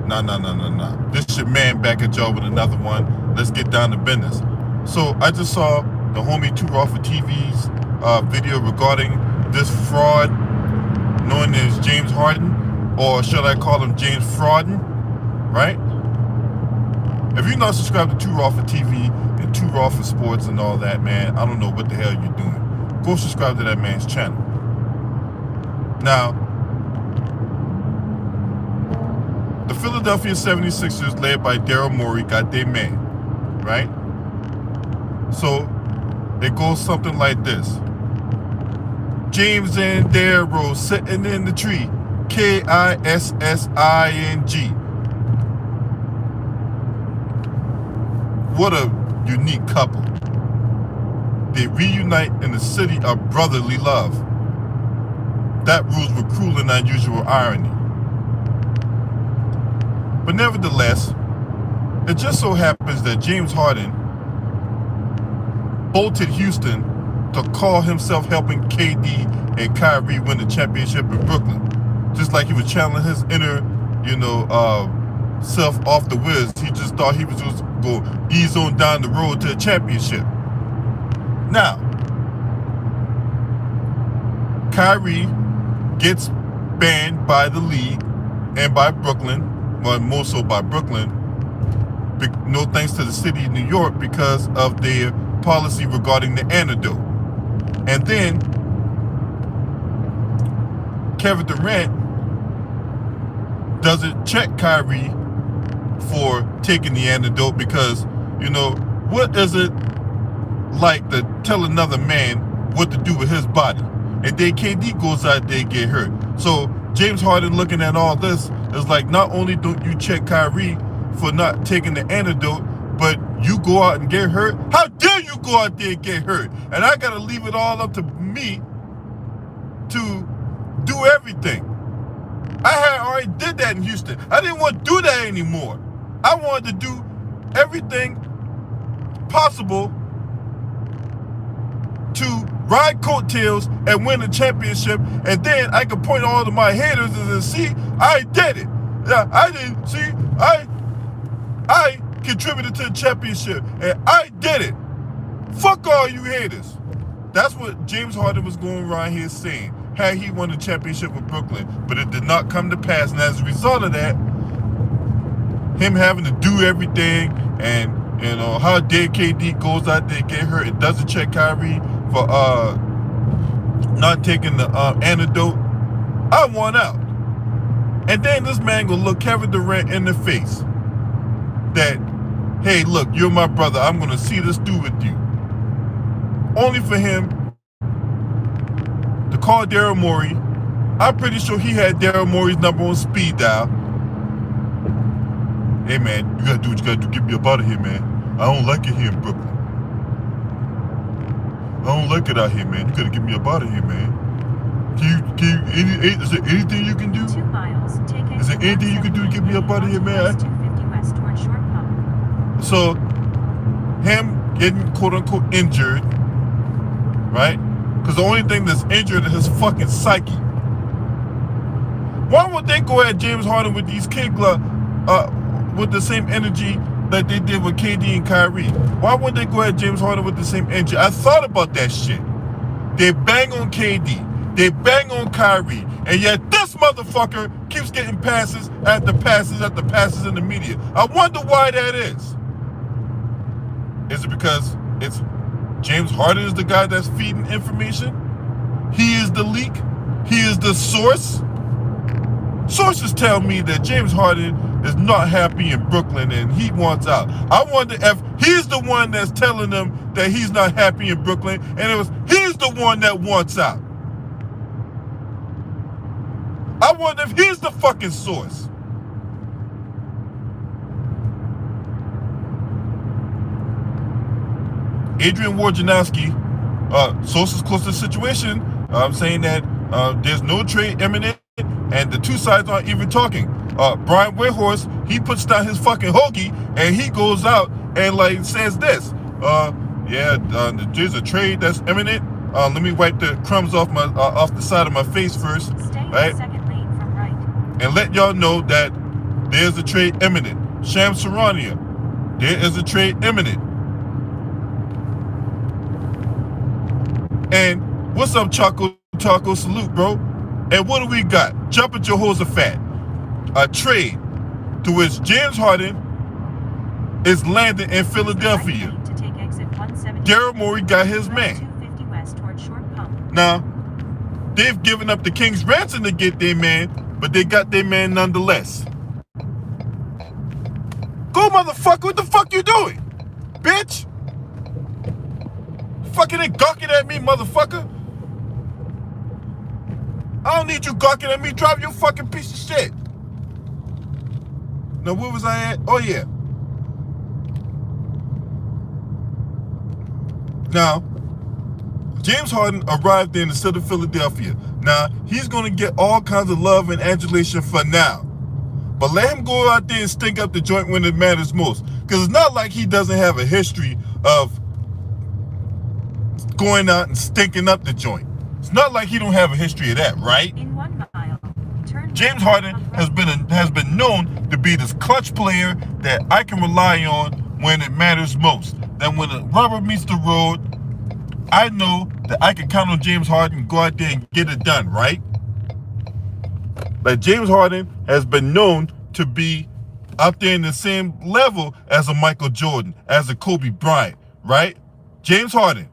Nah. This your man back at y'all with another one. Let's get down to business. So I just saw the homie Too Raw for TV's video regarding this fraud known as James Harden, or should I call him James Frauden, right? If you're not subscribed to Too Raw for TV and Too Raw for Sports and all that, man, I don't know what the hell you're doing. Go subscribe to that man's channel. Now, the Philadelphia 76ers, led by Daryl Morey, got their man, right? So, it goes something like this. James and Daryl sitting in the tree. Kissing. What a unique couple. They reunite in the city of brotherly love. That rules with cruel and unusual irony. But nevertheless, it just so happens that James Harden bolted Houston to call himself helping KD and Kyrie win the championship in Brooklyn. Just like he was channeling his inner, self off the whiz. He just thought he was just going to ease on down the road to a championship. Now, Kyrie gets banned by the league and by Brooklyn, well, more so by Brooklyn, no thanks to the city of New York because of their policy regarding the antidote. And then Kevin Durant doesn't check Kyrie for taking the antidote because, what is it like to tell another man what to do with his body? And then KD goes out there and get hurt. So James Harden looking at all this is like, not only don't you check Kyrie for not taking the antidote, but you go out and get hurt? How dare you go out there and get hurt? And I gotta leave it all up to me to do everything. I already did that in Houston. I didn't want to do that anymore. I wanted to do everything possible to ride coattails and win a championship, and then I could point all to my haters and see, I did it. Yeah, I didn't see, I contributed to the championship, and I did it. Fuck all you haters. That's what James Harden was going around here saying, had he won the championship with Brooklyn, but it did not come to pass, and as a result of that, him having to do everything, and how dare KD goes out there and get hurt and doesn't check Kyrie for not taking the antidote. I won out. And then this man gonna look Kevin Durant in the face that, hey, look, you're my brother, I'm gonna see this through with you. Only for him to call Daryl Morey. I'm pretty sure he had Daryl Morey's number on speed dial. Hey man, you gotta do what you gotta do, get me up out of here, man. I don't like it here in Brooklyn. I don't like it out here, man. You gotta get me up out of here, man. Is there anything you can do? 2 miles, take Is there anything you can do to get me up out of here, man? 250 west toward Short Pump. So, him getting quote-unquote injured, right? Because the only thing that's injured is his fucking psyche. Why would they go at James Harden with these kid gloves, with the same energy that they did with KD and Kyrie? Why wouldn't they go at James Harden with the same energy? I thought about that shit. They bang on KD. They bang on Kyrie. And yet this motherfucker keeps getting passes after passes after passes in the media. I wonder why that is. Is it because it's James Harden is the guy that's feeding information? He is the leak? He is the source? Sources tell me that James Harden is not happy in Brooklyn and he wants out. I wonder if he's the one that's telling them that he's not happy in Brooklyn, and he's the one that wants out. I wonder if he's the fucking source. Adrian Wojnarowski, sources close to the situation, saying that there's no trade imminent and the two sides aren't even talking. Brian Windhorst, he puts down his fucking hoagie and he goes out and says this. There's a trade that's imminent. Let me wipe the crumbs off the side of my face first, Stay right? second lane from right. And let y'all know that There's a trade imminent. Sham Sarania, there is a trade imminent. And what's up, Choco Taco? Salute, bro. And what do we got? Jumping Jehoshaphat. A trade to which James Harden is landing in Philadelphia. Daryl Morey got his man. Now, they've given up the King's ransom to get their man, but they got their man nonetheless. Go, motherfucker. What the fuck you doing? Bitch. Fucking ain't gawking at me, motherfucker. I don't need you gawking at me. Drive your fucking piece of shit. Now, where was I at? Oh, yeah. Now, James Harden arrived in the city of Philadelphia. Now, he's going to get all kinds of love and adulation for now. But let him go out there and stink up the joint when it matters most. Because it's not like he doesn't have a history of going out and stinking up the joint. It's not like he don't have a history of that, right? In 1 mile, James Harden has been known to be this clutch player that I can rely on when it matters most. That when the rubber meets the road, I know that I can count on James Harden and go out there and get it done, right? Like James Harden has been known to be out there in the same level as a Michael Jordan, as a Kobe Bryant, right? James Harden,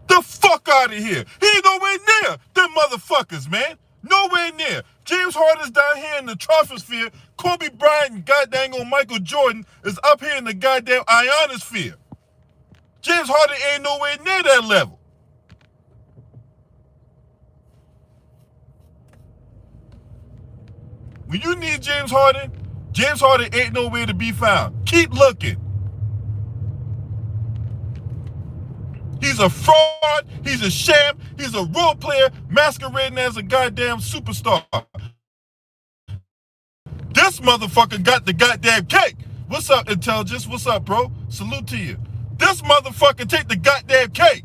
the fuck out of here. He ain't nowhere near them motherfuckers, man. Nowhere near. James Harden's down here in the troposphere. Kobe Bryant and goddamn old Michael Jordan is up here in the goddamn ionosphere. James Harden ain't nowhere near that level. When you need James Harden ain't nowhere to be found. Keep looking. He's a fraud, he's a sham, he's a role player masquerading as a goddamn superstar. This motherfucker got the goddamn cake. What's up, Intelligence? What's up, bro? Salute to you. This motherfucker take the goddamn cake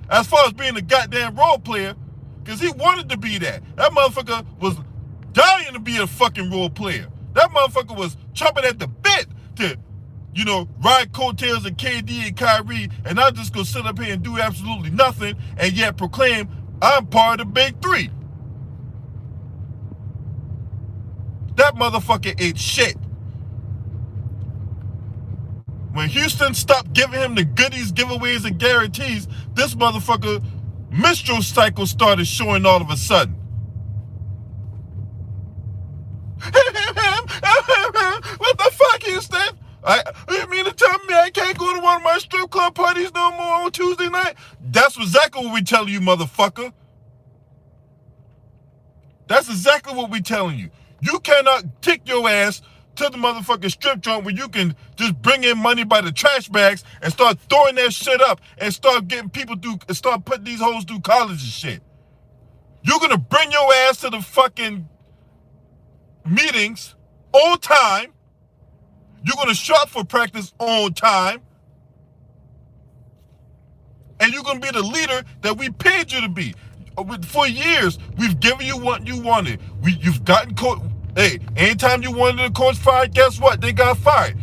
as far as being a goddamn role player, because he wanted to be that. That motherfucker was dying to be a fucking role player. That motherfucker was chomping at the bit to, you know, ride coattails of KD and Kyrie, and I'm just gonna sit up here and do absolutely nothing and yet proclaim I'm part of the big three. That motherfucker ate shit. When Houston stopped giving him the goodies, giveaways, and guarantees, this motherfucker menstrual cycle started showing all of a sudden. What the fuck, Houston? You mean to tell me I can't go to one of my strip club parties no more on Tuesday night? That's exactly what we telling you, motherfucker. That's exactly what we telling you. You cannot take your ass to the motherfucking strip joint where you can just bring in money by the trash bags and start throwing that shit up and start getting people through and start putting these hoes through college and shit. You're gonna bring your ass to the fucking meetings on time. You're gonna show up for practice on time. And you're gonna be the leader that we paid you to be. For years, we've given you what you wanted. You've gotten coach. Hey, anytime you wanted a coach fired, guess what? They got fired.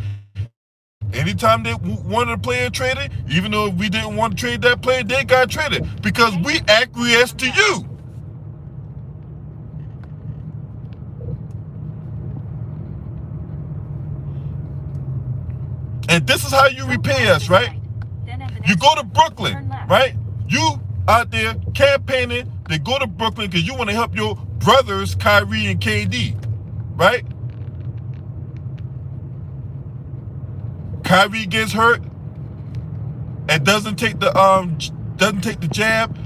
Anytime they wanted a player traded, even though we didn't want to trade that player, they got traded because we acquiesced to you. And this is how you repay us, right? You go to Brooklyn, right? You out there campaigning, they go to Brooklyn because you want to help your brothers, Kyrie and KD, right? Kyrie gets hurt and doesn't take the jab.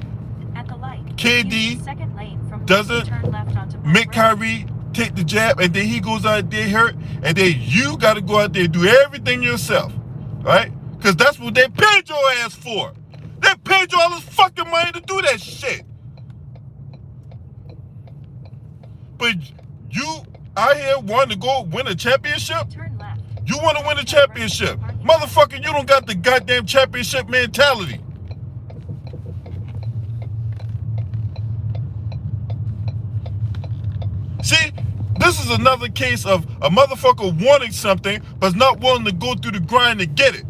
At the light, KD second lane from doesn't turn left onto make Kyrie take the jab, and then he goes out there hurt, and then you got to go out there and do everything yourself, right? Because that's what they paid your ass for. They paid you all this fucking money to do that shit. But you out here wanting to go win a championship? Turn left. You want to win a championship. Motherfucker, you don't got the goddamn championship mentality. See, This is another case of a motherfucker wanting something, but not willing to go through the grind to get it.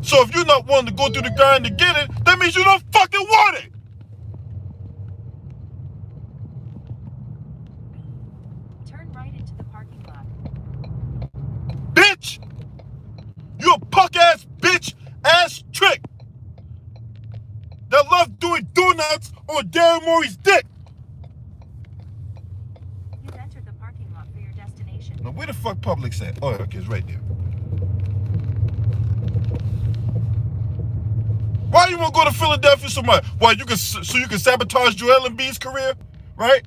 So if you're not willing to go through the grind to get it, that means you don't fucking want it. Turn right into the parking lot. Bitch! You a punk-ass bitch ass trick that loves doing donuts on Darren Morey's dick. You've entered the parking lot for your destination. Now where the fuck Publix at? Oh, okay, it's right there. Why you want to go to Philadelphia so much? Why, you can sabotage Joel Embiid's career, right?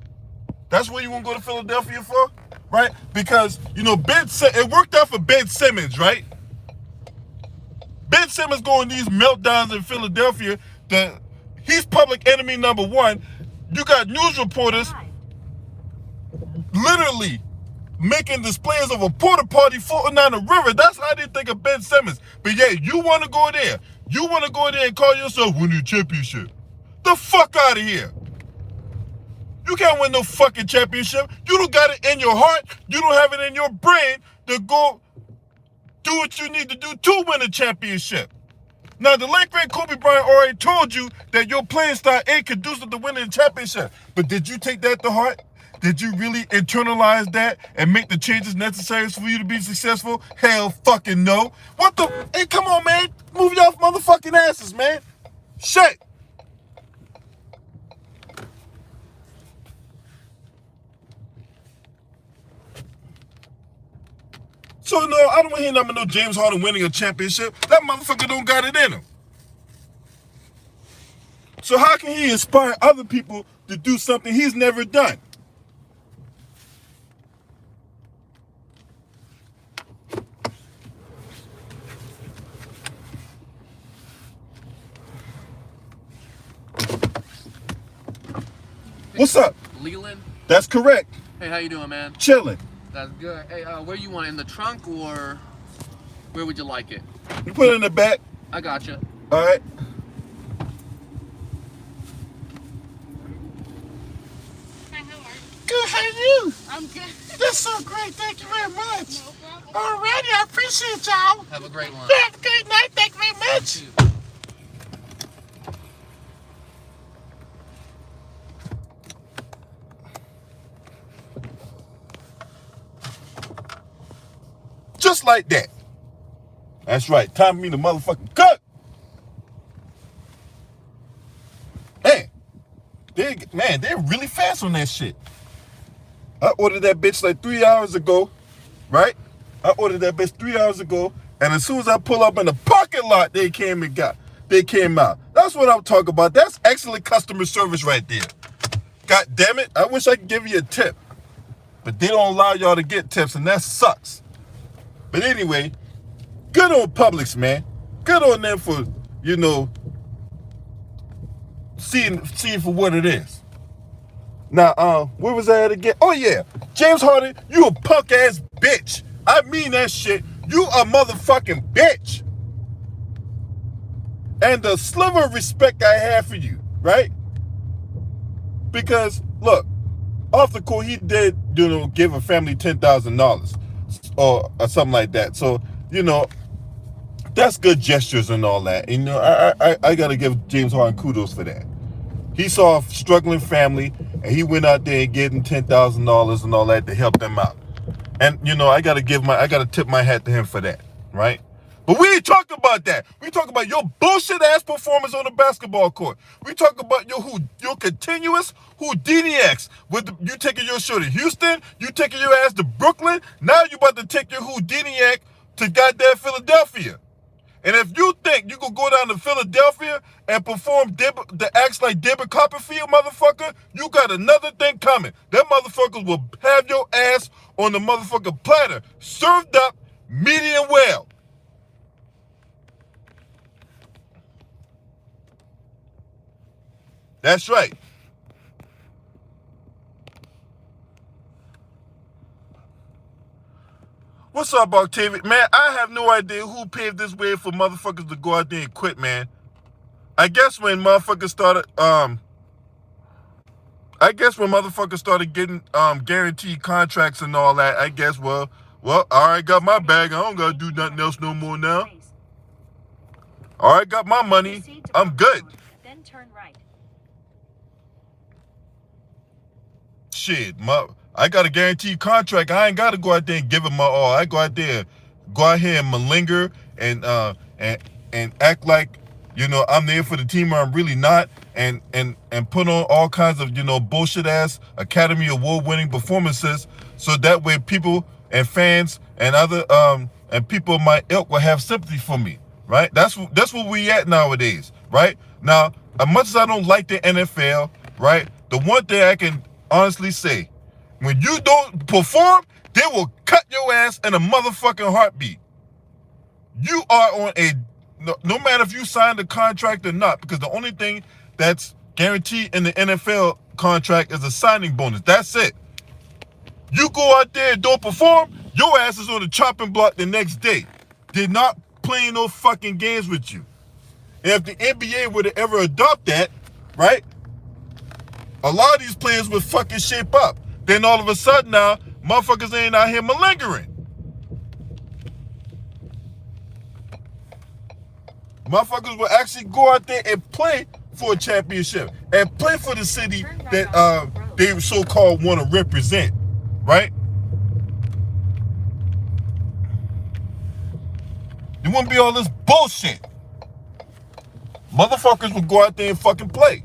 That's what you want to go to Philadelphia for, right? Because, you know, it worked out for Ben Simmons, right? Ben Simmons going these meltdowns in Philadelphia. He's public enemy number one. You got news reporters literally making displays of a porta potty floating down the river. That's how they think of Ben Simmons. But yeah, you want to go there. You want to go there and call yourself winning a championship. The fuck out of here. You can't win no fucking championship. You don't got it in your heart. You don't have it in your brain to go do what you need to do to win a championship. Now, the late great Kobe Bryant already told you that your playing style ain't conducive to winning a championship. But did you take that to heart? Did you really internalize that and make the changes necessary for you to be successful? Hell fucking no. What the? Hey, come on, man. Move your motherfucking asses, man. Shit. So, no, I don't want to hear nothing no James Harden winning a championship. That motherfucker don't got it in him. So how can he inspire other people to do something he's never done? What's up? Leland? That's correct. Hey, how you doing, man? Chilling. That's good. Hey, where you want it? In the trunk or where would you like it? You put it in the back. I got you. All right. Hi, how are you? Good. How are you? I'm good. That's so great. Thank you very much. No problem. Alrighty, I appreciate y'all. Have a great one. Have a good night. Thank you very much. You too. Just like that. That's right. Time for me to motherfucking cook. Man, they're really fast on that shit. I ordered that bitch like 3 hours ago, right? I ordered that bitch 3 hours ago, and as soon as I pull up in the parking lot, they came out. That's what I'm talking about. That's excellent customer service right there. God damn it. I wish I could give you a tip, but they don't allow y'all to get tips, and that sucks. But anyway, good on Publix, man. Good on them for, you know, seeing for what it is. Now, where was I at again? Oh yeah, James Harden, you a punk ass bitch. I mean that shit. You a motherfucking bitch. And the sliver of respect I have for you, right? Because look, off the court, he did, you know, give a family $10,000 or something like that. So, you know, that's good gestures and all that. And, you know, I gotta give James Harden kudos for that. He saw a struggling family, and he went out there and gave them $10,000 and all that to help them out. And you know, I gotta tip my hat to him for that, right? But we ain't talking about that. We talk about your bullshit ass performance on the basketball court. We talk about your continuous Houdini-X with you taking your show to Houston, you taking your ass to Brooklyn. Now you about to take your Houdini-X to goddamn Philadelphia. And if you think you could go down to Philadelphia and perform the acts like David Copperfield, motherfucker, you got another thing coming. Them motherfuckers will have your ass on the motherfucking platter, served up medium well. That's right. What's up, Octavia? Man, I have no idea who paved this way for motherfuckers to go out there and quit, man. I guess when motherfuckers started, I I guess when motherfuckers started getting guaranteed contracts and all that, I guess well, all right, got my bag. I don't gotta do nothing else no more now. All right, got my money. Proceed to I'm Park good. Road, then turn right. Shit, I got a guaranteed contract. I ain't gotta go out there and give it my all. I go out here and malinger and act like, you know, I'm there for the team where I'm really not, and put on all kinds of, you know, bullshit ass Academy Award winning performances, so that way people and fans and other and people of my ilk will have sympathy for me, right? That's where we at nowadays, right? Now, as much as I don't like the NFL, right, the one thing I can honestly say, when you don't perform, they will cut your ass in a motherfucking heartbeat. You are on a, no matter if you signed a contract or not, because the only thing that's guaranteed in the NFL contract is a signing bonus. That's it. You go out there and don't perform, your ass is on the chopping block the next day. They're not playing no fucking games with you. And if the NBA were to ever adopt that, right, a lot of these players would fucking shape up. Then all of a sudden now, motherfuckers ain't out here malingering. Motherfuckers will actually go out there and play for a championship and play for the city that they so-called want to represent, right? There wouldn't be all this bullshit. Motherfuckers would go out there and fucking play.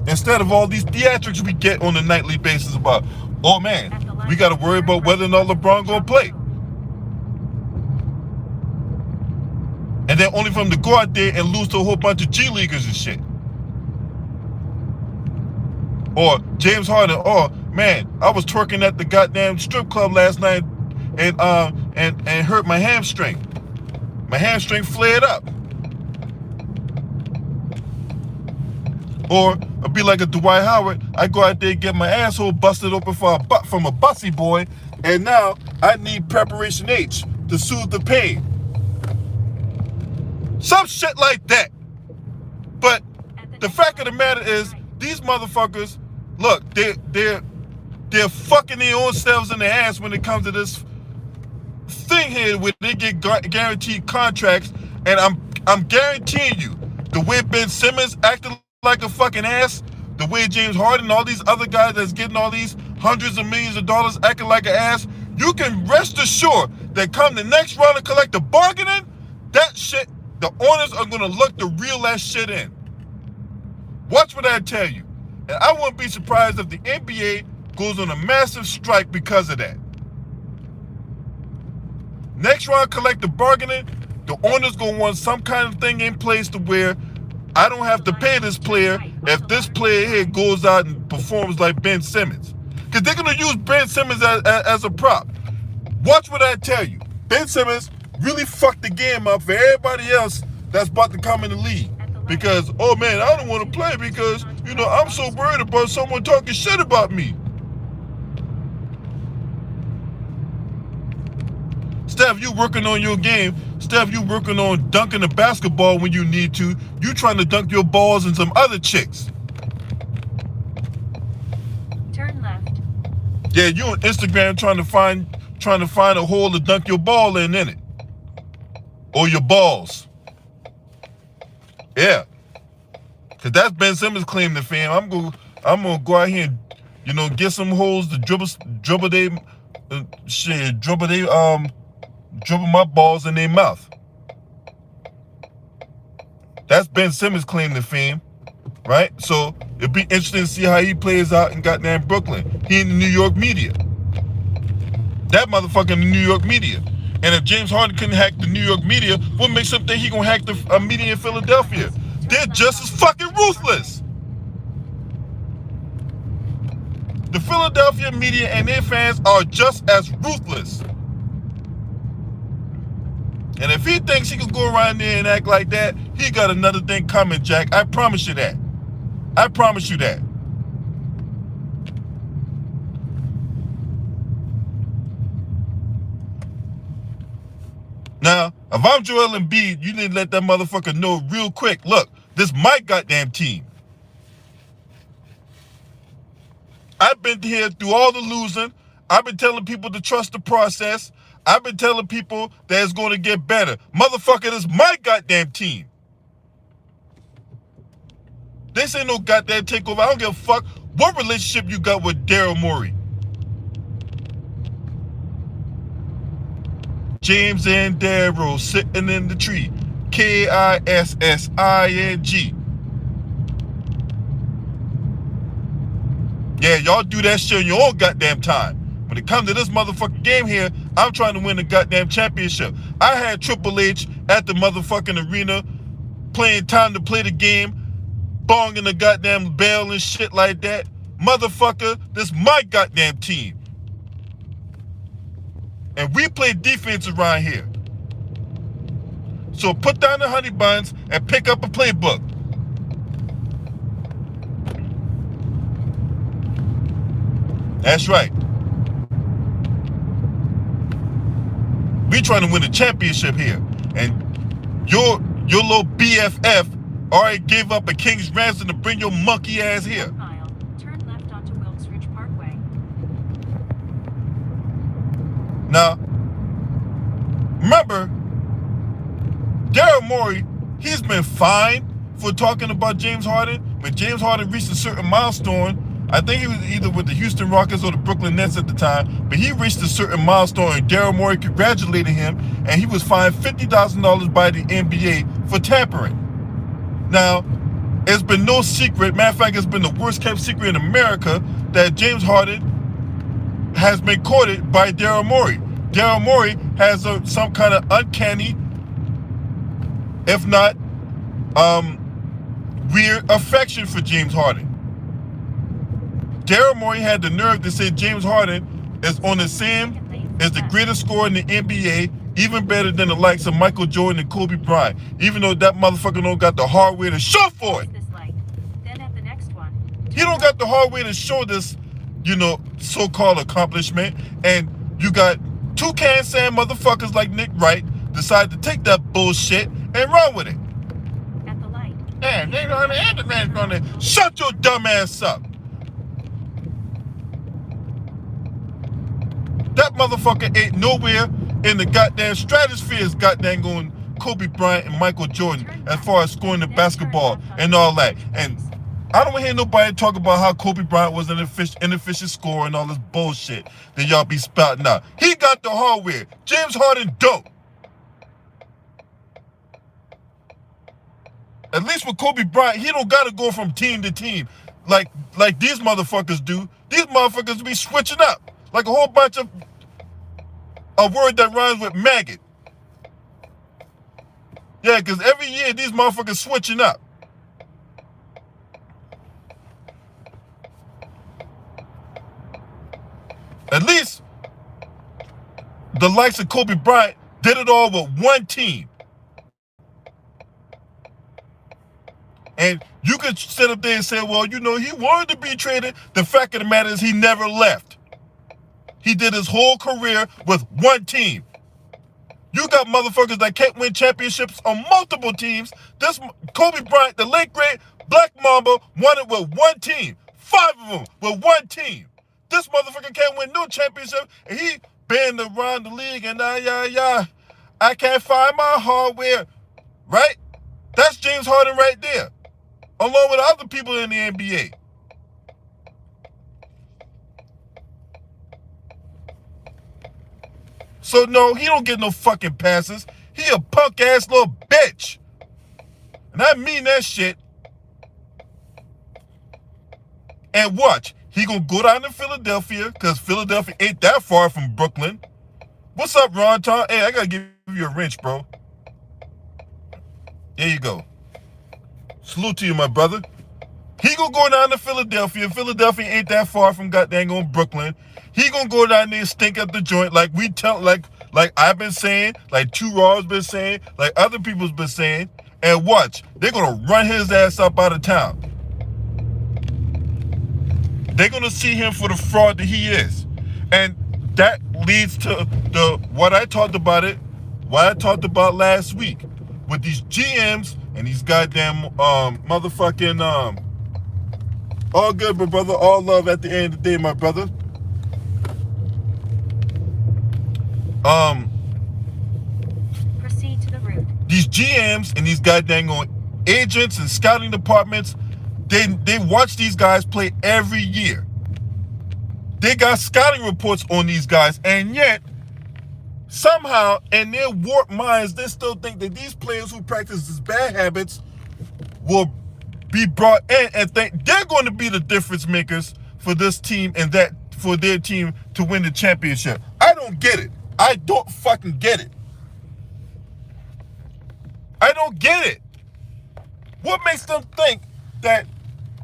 Instead of all these theatrics we get on a nightly basis about, oh man, we got to worry about whether or not LeBron gonna play. And then only for him to go out there and lose to a whole bunch of G Leaguers and shit. Or James Harden, oh man, I was twerking at the goddamn strip club last night and hurt my hamstring. My hamstring flared up. Or I'll be like a Dwight Howard, I go out there and get my asshole busted open from a bussy boy, and now I need Preparation H to soothe the pain. Some shit like that. But the fact of the matter is, these motherfuckers, look, they're fucking their own selves in the ass when it comes to this thing here where they get guaranteed contracts. And I'm guaranteeing you, the way Ben Simmons acted like a fucking ass, the way James Harden and all these other guys that's getting all these hundreds of millions of dollars acting like an ass, you can rest assured that come the next round of collective bargaining, that shit, the owners are gonna look to reel that shit in. Watch what I tell you. And I wouldn't be surprised if the NBA goes on a massive strike because of that. Next round collective bargaining, the owners gonna want some kind of thing in place to where I don't have to pay this player if this player here goes out and performs like Ben Simmons. Because they're gonna use Ben Simmons as a prop. Watch what I tell you. Ben Simmons really fucked the game up for everybody else that's about to come in the league. Because, oh man, I don't want to play because, you know, I'm so worried about someone talking shit about me. Steph, you working on your game. Steph, you working on dunking the basketball when you need to. You trying to dunk your balls in some other chicks. Turn left. Yeah, you on Instagram trying to find a hole to dunk your ball in it. Or your balls. Yeah. Cause that's Ben Simmons' claim to fame. I'm gonna go out here and, you know, get some holes to dribble my balls in their mouth. That's Ben Simmons' claim to fame, right? So it'll be interesting to see how he plays out in goddamn Brooklyn. He in the New York media. That motherfucker in the New York media. And if James Harden couldn't hack the New York media, what makes him think he gonna hack the media in Philadelphia? They're just as fucking ruthless. The Philadelphia media and their fans are just as ruthless. And if he thinks he can go around there and act like that, he got another thing coming, Jack. I promise you that. I promise you that. Now, if I'm Joel Embiid, you need to let that motherfucker know real quick. Look, This my goddamn team. I've been here through all the losing. I've been telling people to trust the process. I've been telling people that it's going to get better. Motherfucker, this is my goddamn team. This ain't no goddamn takeover. I don't give a fuck what relationship you got with Daryl Morey. James and Daryl sitting in the tree. Kissing. Yeah, y'all do that shit in your own goddamn time. When it comes to this motherfucking game here, I'm trying to win the goddamn championship. I had Triple H at the motherfucking arena playing time to play the game, bonging the goddamn bell and shit like that. Motherfucker, this my goddamn team. And we play defense around here. So put down the honey buns and pick up a playbook. That's right. We trying to win a championship here. And your little BFF already gave up a king's ransom to bring your monkey ass here. 1 mile. Turn left onto Wilkes Ridge Parkway. Now, remember, Daryl Morey, he's been fined for talking about James Harden. When James Harden reached a certain milestone, I think he was either with the Houston Rockets or the Brooklyn Nets at the time, but he reached a certain milestone and Daryl Morey congratulated him, and he was fined $50,000 by the NBA for tampering. Now, it's been no secret, matter of fact, it's been the worst kept secret in America that James Harden has been courted by Daryl Morey. Daryl Morey has some kind of uncanny, if not weird affection for James Harden. Daryl Morey had the nerve to say James Harden is on the same as the greatest scorer in the NBA, even better than the likes of Michael Jordan and Kobe Bryant, even though that motherfucker don't got the hardware to show for it. This light. Then at the next one. He don't got the hardware to show this, so-called accomplishment. And you got toucan sand motherfuckers like Nick Wright decide to take that bullshit and run with it. At the light. Man, they on the internet on there. Shut your dumb ass up. That motherfucker ain't nowhere in the goddamn stratosphere goddamn going Kobe Bryant and Michael Jordan as far as scoring the basketball and all that. And I don't hear nobody talk about how Kobe Bryant was an inefficient scorer and all this bullshit that y'all be spouting out. He got the hardware. James Harden don't. At least with Kobe Bryant, he don't gotta go from team to team like these motherfuckers do. These motherfuckers be switching up like a whole bunch of a word that rhymes with maggot. Yeah, because every year these motherfuckers switching up. At least the likes of Kobe Bryant did it all with one team. And you could sit up there and say, well, he wanted to be traded. The fact of the matter is he never left. He did his whole career with one team. You got motherfuckers that can't win championships on multiple teams. This Kobe Bryant, the late great Black Mamba, won it with one team. 5 of them with one team. This motherfucker can't win no championship, and he been around the league and I can't find my hardware. Right? That's James Harden right there, along with other people in the NBA. So no, he don't get no fucking passes. He a punk ass little bitch. And I mean that shit. And watch, he gonna go down to Philadelphia, because Philadelphia ain't that far from Brooklyn. What's up, Ron Tom? Hey, I gotta give you a wrench, bro. There you go. Salute to you, my brother. He gonna go down to Philadelphia. Philadelphia ain't that far from goddamn Brooklyn. He gonna go down there and stink up the joint like I've been saying, like Two Raw's been saying, like other people's been saying. And watch, they're gonna run his ass up out of town. They're gonna see him for the fraud that he is. And that leads to what I talked about last week with these GMs and these goddamn motherfucking all good, my brother. All love at the end of the day, my brother. Proceed to the route. These GMs and these goddamn agents and scouting departments, they watch these guys play every year. They got scouting reports on these guys, and yet somehow in their warped minds, they still think that these players who practice these bad habits will be brought in and think they're going to be the difference makers for this team and that for their team to win the championship. I don't get it. I don't fucking get it. I don't get it. What makes them think that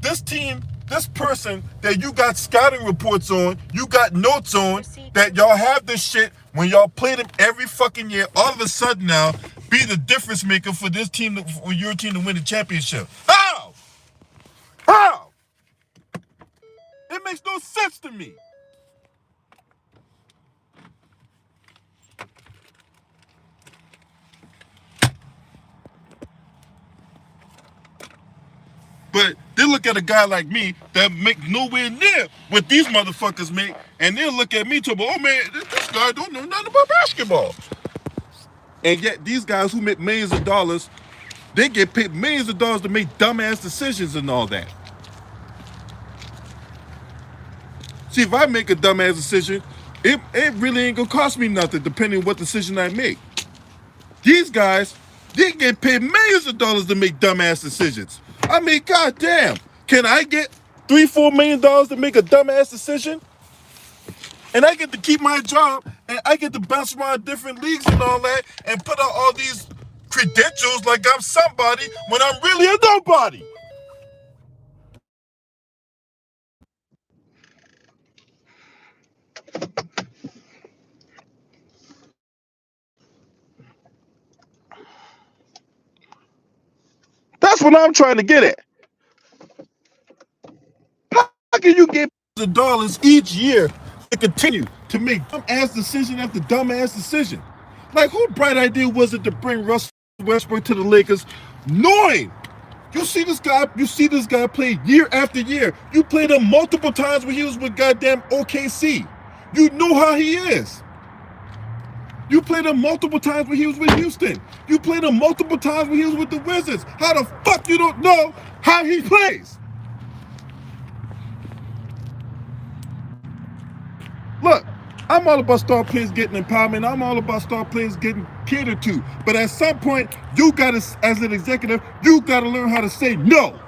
this team, this person that you got scouting reports on, you got notes on, that y'all have this shit when y'all play them every fucking year, all of a sudden now be the difference maker for this team, for your team to win the championship? How? How? It makes no sense to me. But they look at a guy like me that make nowhere near what these motherfuckers make, and they'll look at me to go, oh man, this guy don't know nothing about basketball. And yet these guys who make millions of dollars, they get paid millions of dollars to make dumbass decisions and all that. See, if I make a dumbass decision, it really ain't gonna cost me nothing depending on what decision I make. These guys, they get paid millions of dollars to make dumbass decisions. I mean, goddamn, can I get $3-4 million to make a dumbass decision? And I get to keep my job, and I get to bounce around different leagues and all that, and put out all these credentials like I'm somebody when I'm really a nobody. That's what I'm trying to get at. How can you get the dollars each year to continue to make dumbass decision after dumbass decision? Like, whose bright idea was it to bring Russell Westbrook to the Lakers, knowing you see this guy play year after year. You played him multiple times when he was with goddamn OKC. You know how he is. You played him multiple times when he was with Houston. You played him multiple times when he was with the Wizards. How the fuck you don't know how he plays? Look, I'm all about star players getting empowerment. I'm all about star players getting catered to. But at some point, you gotta, as an executive, you gotta learn how to say no.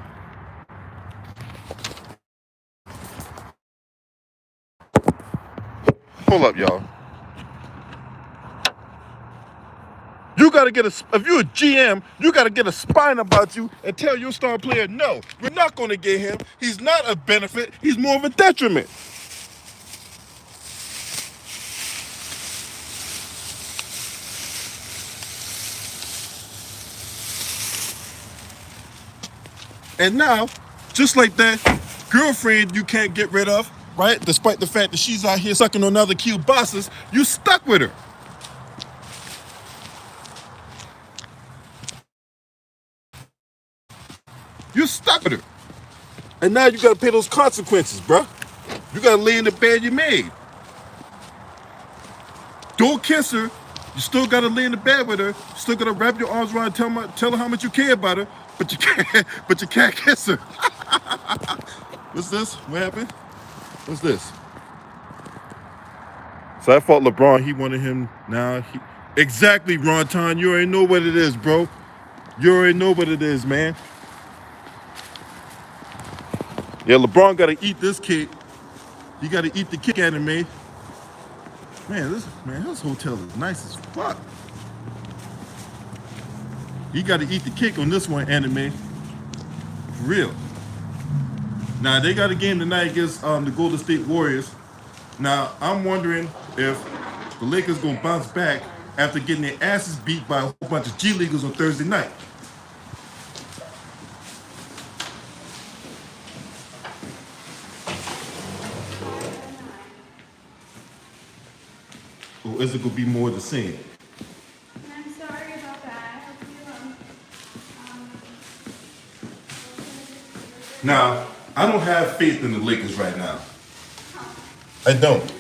Hold up, y'all. You gotta get if you're a GM, you gotta get a spine about you and tell your star player, no, we're not gonna get him. He's not a benefit, he's more of a detriment. And now, just like that, girlfriend you can't get rid of, right? Despite the fact that she's out here sucking on other cute bosses, you stuck with her. You stuck with her. And now you gotta pay those consequences, bro. You gotta lay in the bed you made. Don't kiss her. You still gotta lay in the bed with her. You still gotta wrap your arms around and tell her how much you care about her, but you can't kiss her. What's this? What happened? What's this? So I thought LeBron, he wanted him now. Exactly, Ronton. You already know what it is, bro. You already know what it is, man. Yeah, LeBron gotta eat this cake. He gotta eat the cake, anime. Man, this hotel is nice as fuck. He gotta eat the cake on this one, anime. For real. Now they got a game tonight against the Golden State Warriors. Now I'm wondering if the Lakers gonna bounce back after getting their asses beat by a whole bunch of G Leaguers on Thursday night. Or is it gonna be more of the same? I'm sorry about that. I hope you Now, I don't have faith in the Lakers right now. I don't.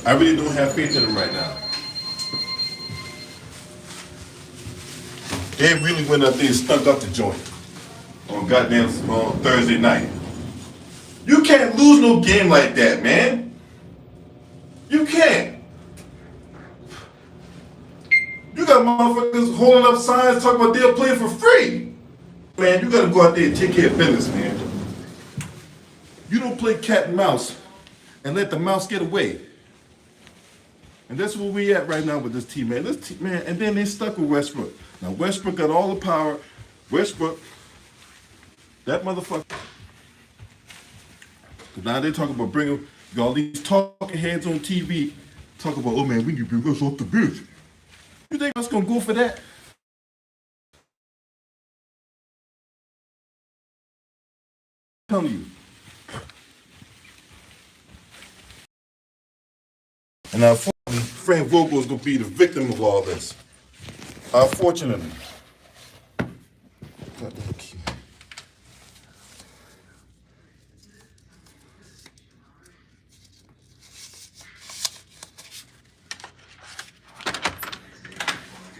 I really don't have faith in them right now. They really went up there and stunk up the joint on goddamn on Thursday night. You can't lose no game like that, man. You can't. You got motherfuckers holding up signs talking about they'll play for free. Man, you gotta go out there and take care of business, man. You don't play cat and mouse and let the mouse get away. And that's where we at right now with this team, man. This team, man, and then they stuck with Westbrook. Now Westbrook got all the power. Westbrook, that motherfucker. Now they talking about bringing all these talking heads on TV, talking about, oh man, we need to bring us off the bench. You think us gonna go for that? I'm telling you. And unfortunately, Frank Vogel is gonna be the victim of all this. Unfortunately. Goddamn key.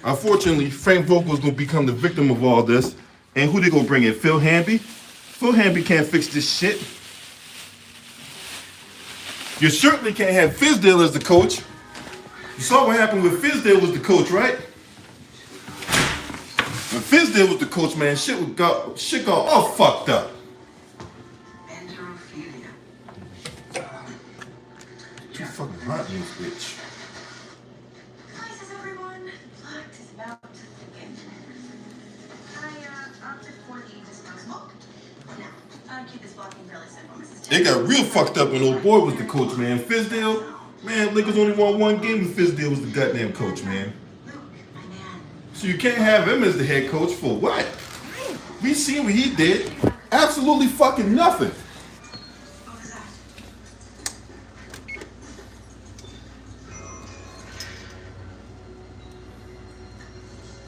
Unfortunately, Frank Vogel is going to become the victim of all this. And who they going to bring in? Phil Hamby? Phil Hamby can't fix this shit. You certainly can't have Fizdale as the coach. You saw what happened when Fizdale was the coach, right? When Fizdale was the coach, man, shit got all fucked up. Too fucking hot in this bitch. They got real fucked up when old boy was the coach, man. Fizdale, man, Lakers only won one game when Fizdale was the goddamn coach, man. So you can't have him as the head coach for what? We seen what he did. Absolutely fucking nothing.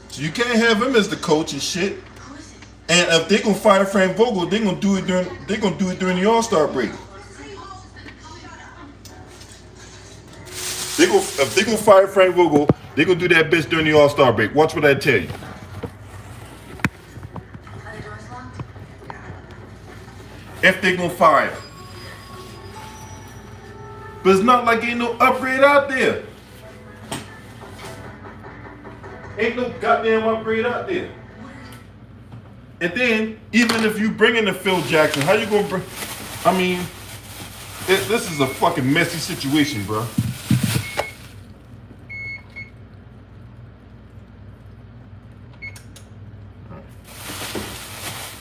So you can't have him as the coach and shit. And if they gonna fire Frank Vogel, they're gonna do it during the All-Star break. If they gonna fire Frank Vogel, they gonna do that bitch during the All-Star break. Watch what I tell you. If they gonna fire him. But it's not like ain't no upgrade out there. Ain't no goddamn upgrade out there. And then, even if you bring in the Phil Jackson, how you gonna bring? I mean, this is a fucking messy situation, bro.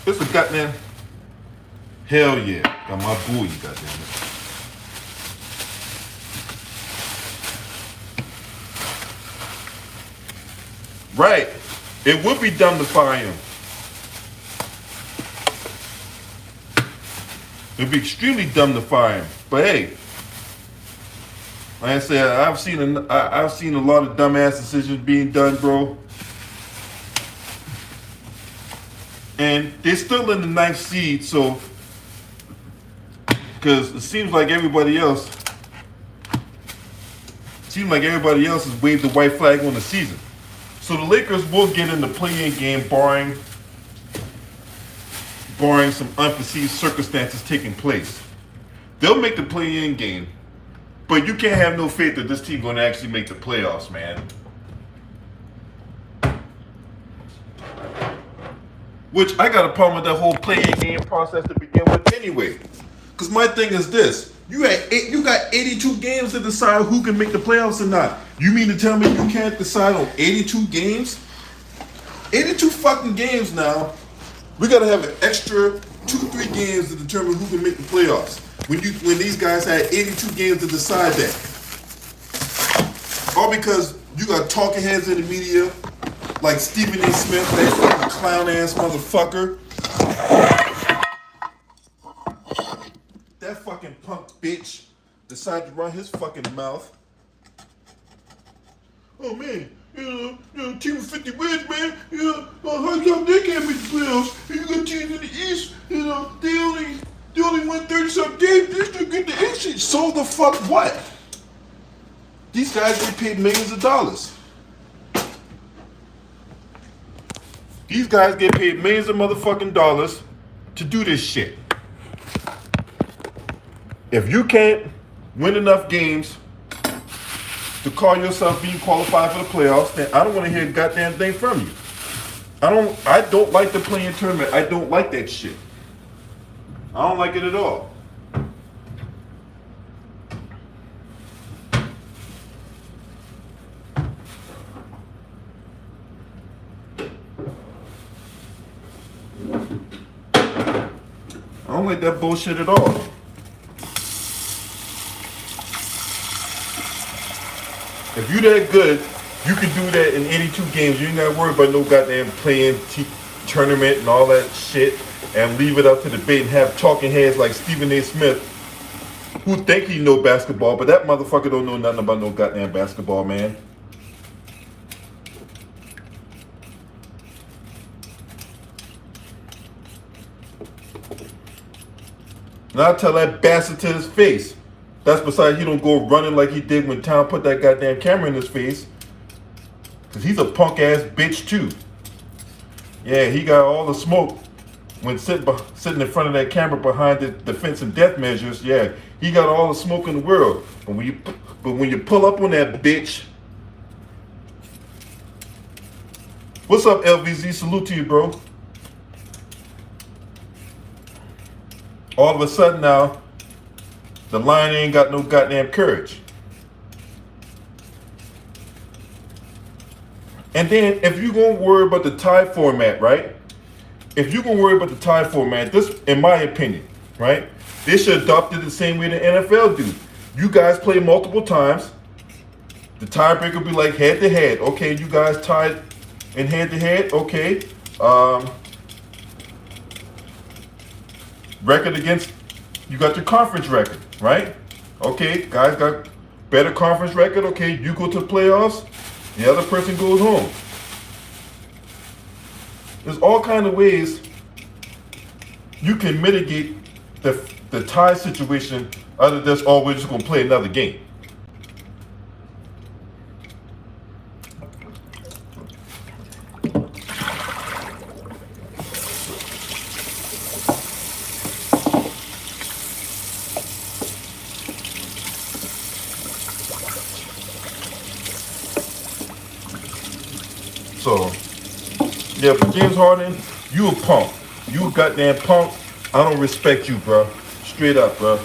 It's a goddamn hell yeah. Got my boy, goddamn it. Right. It would be dumb to fire him. It'd be extremely dumb to fire him. But hey, like I said, I've seen a lot of dumbass decisions being done, bro. And they're still in the 9th seed, so because it seems like everybody else has waved the white flag on the season. So the Lakers will get in the play-in game, barring some unforeseen circumstances taking place. They'll make the play-in game, but you can't have no faith that this team going to actually make the playoffs, man. Which I got a problem with that whole play-in game process to begin with anyway. Because my thing is this. You got 82 games to decide who can make the playoffs or not. You mean to tell me you can't decide on 82 games? 82 fucking games now. We gotta have an extra 2-3 games to determine who can make the playoffs. When these guys had 82 games to decide that. All because you got talking heads in the media like Stephen A. Smith, that fucking clown ass motherfucker. That fucking punk bitch decided to run his fucking mouth. Oh man, team with 50 wins, man. How come they can't make the playoffs? And you got teams in the East, they only won 30-something games. They still get the eight seed. So the fuck what? These guys get paid millions of dollars. These guys get paid millions of motherfucking dollars to do this shit. If you can't win enough games to call yourself being qualified for the playoffs, then I don't want to hear a goddamn thing from you. I don't like the play-in tournament. I don't like that shit. I don't like it at all. I don't like that bullshit at all. If you that good, you can do that in 82 games. You ain't gotta worry about no goddamn playing tournament and all that shit, and leave it up to debate and have talking heads like Stephen A. Smith, who think he know basketball, but that motherfucker don't know nothing about no goddamn basketball, man. And I tell that bastard to his face. That's besides he don't go running like he did when Tom put that goddamn camera in his face. Cause he's a punk ass bitch too. Yeah, he got all the smoke when sitting in front of that camera behind the defense and death measures. Yeah, he got all the smoke in the world. But when you pull up on that bitch, what's up, LVZ? Salute to you, bro. All of a sudden now, the Lion ain't got no goddamn courage. And then if you're gonna worry about the tie format, right? If you're gonna worry about the tie format, this, in my opinion, right? They should adopt it the same way the NFL do. You guys play multiple times. The tiebreaker will be like head to head. Okay, you guys tied in head to head. Okay. Record against, you got your conference record, right? Okay, guys got better conference record. Okay, you go to the playoffs, the other person goes home. There's all kinds of ways you can mitigate the tie situation other than, oh, we're just going to play another game. So, yeah, but James Harden, you a punk. You a goddamn punk. I don't respect you, bro. Straight up, bro.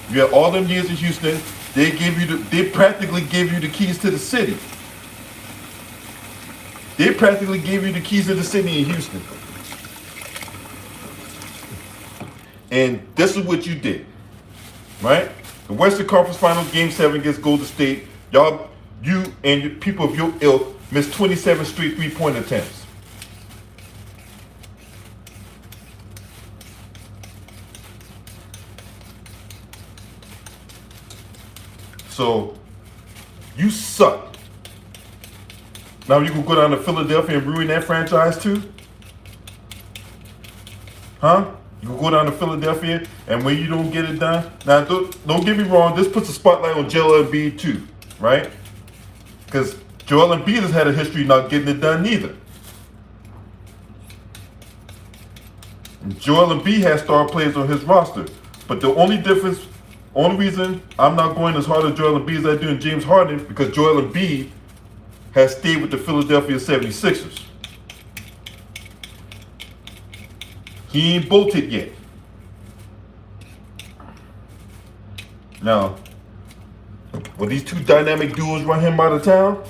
You had all them years in Houston. They practically gave you the keys to the city. They practically gave you the keys to the city in Houston. And this is what you did, right? The Western Conference Finals, Game 7 against Golden State. You and your people of your ilk missed 27 straight three-point attempts. So, you suck. Now you can go down to Philadelphia and ruin that franchise too? Huh? You can go down to Philadelphia and when you don't get it done? Now, don't get me wrong, this puts a spotlight on Joel Embiid too, right? Because Joel Embiid has had a history not getting it done neither. And Joel Embiid has star players on his roster. But the only reason I'm not going as hard as Joel Embiid as I do in James Harden, because Joel Embiid has stayed with the Philadelphia 76ers. He ain't bolted yet. Now, will these two dynamic duos run him out of town?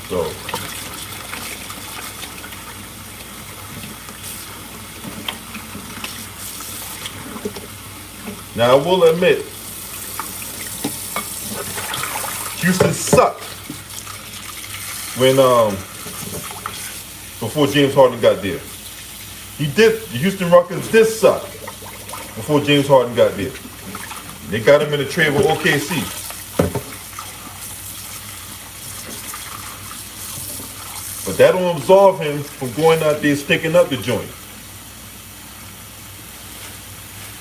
So, now I will admit, Houston sucked when before James Harden got there. The Houston Rockets did suck before James Harden got there. They got him in a trade with OKC. But that don't absolve him from going out there stinking up the joint.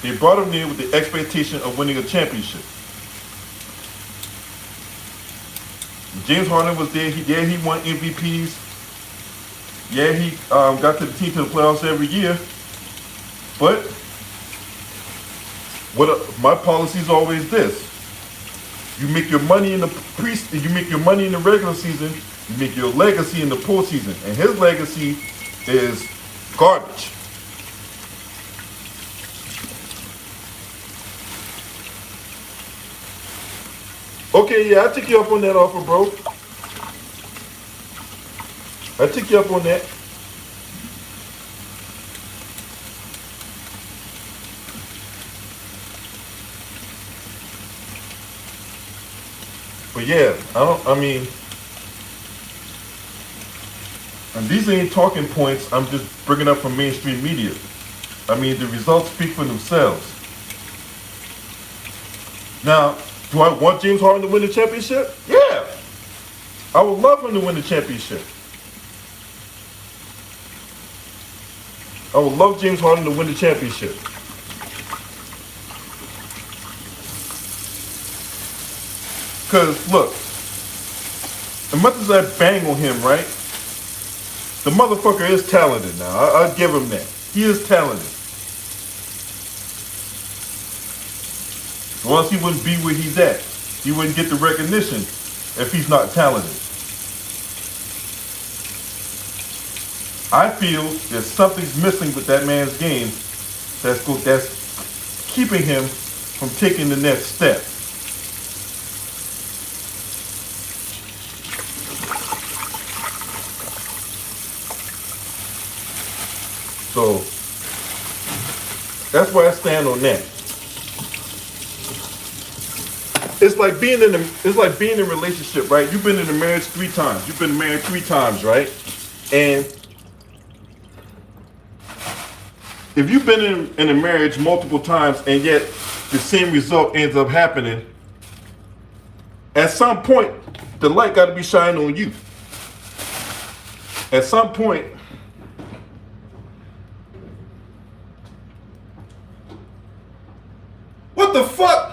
They brought him there with the expectation of winning a championship. James Harden was there. He won MVPs. Yeah, he got to the team to the playoffs every year. But my policy is always this: you make your money in the you make your money in the regular season. You make your legacy in the postseason, and his legacy is garbage. Okay, yeah, I took you up on that offer, bro. I took you up on that. But yeah, I mean, and these ain't talking points I'm just bringing up from mainstream media. I mean, the results speak for themselves. Now, do I want James Harden to win the championship? Yeah. I would love him to win the championship. I would love James Harden to win the championship. Because, look, as much as I bang on him, right? The motherfucker is talented now. I'll give him that. He is talented. Or else he wouldn't be where he's at. He wouldn't get the recognition if he's not talented. I feel that something's missing with that man's game that's keeping him from taking the next step. So that's where I stand on that. It's like being in a relationship, right? You've been in a marriage 3 times. You've been married 3 times, right? And if you've been in a marriage multiple times and yet the same result ends up happening, at some point the light got to be shining on you. At some point, what the fuck?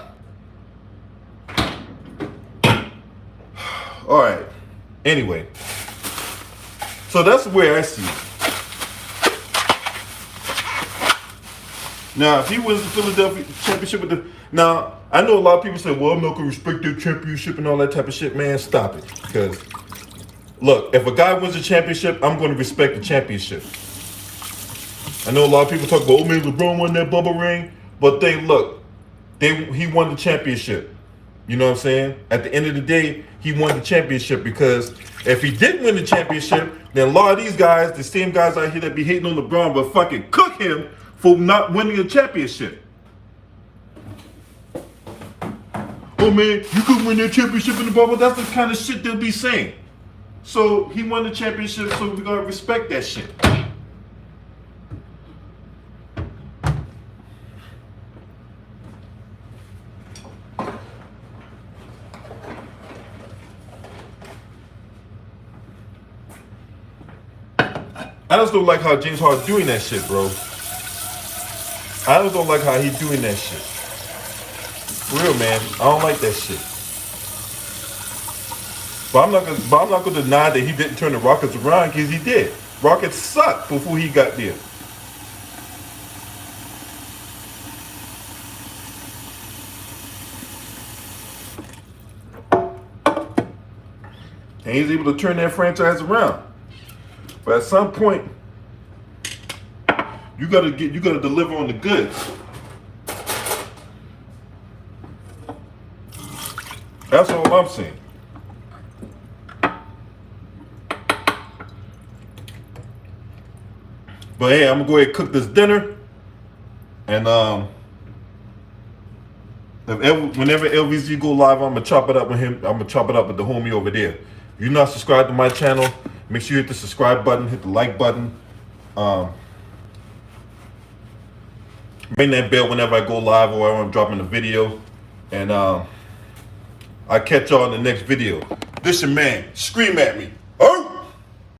All right. Anyway, so that's the way I see it. Now, if he wins the Philadelphia championship now, I know a lot of people say, well, I'm not going to respect their championship and all that type of shit. Man, stop it. Because, look, if a guy wins a championship, I'm going to respect the championship. I know a lot of people talk about, oh, man, LeBron won that bubble ring. But he won the championship. You know what I'm saying? At the end of the day, he won the championship, because if he didn't win the championship, then a lot of these guys, the same guys out here that be hating on LeBron, will fucking cook him for not winning a championship. Oh man, you could win that championship in the bubble. That's the kind of shit they'll be saying. So he won the championship, so we gotta respect that shit. I just don't like how James Harden's doing that shit, bro. I just don't like how he's doing that shit. For real, man. I don't like that shit. But I'm not gonna deny that he didn't turn the Rockets around, because he did. Rockets sucked before he got there. And he's able to turn that franchise around. But at some point, you gotta deliver on the goods. That's all I'm saying. But hey, I'm gonna go ahead and cook this dinner, and whenever LVZ go live, I'm gonna chop it up with him. I'm gonna chop it up with the homie over there. If you're not subscribed to my channel, make sure you hit the subscribe button, hit the like button. Ring that bell whenever I go live or when I'm dropping a video. And I'll catch y'all in the next video. This your man. Scream at me.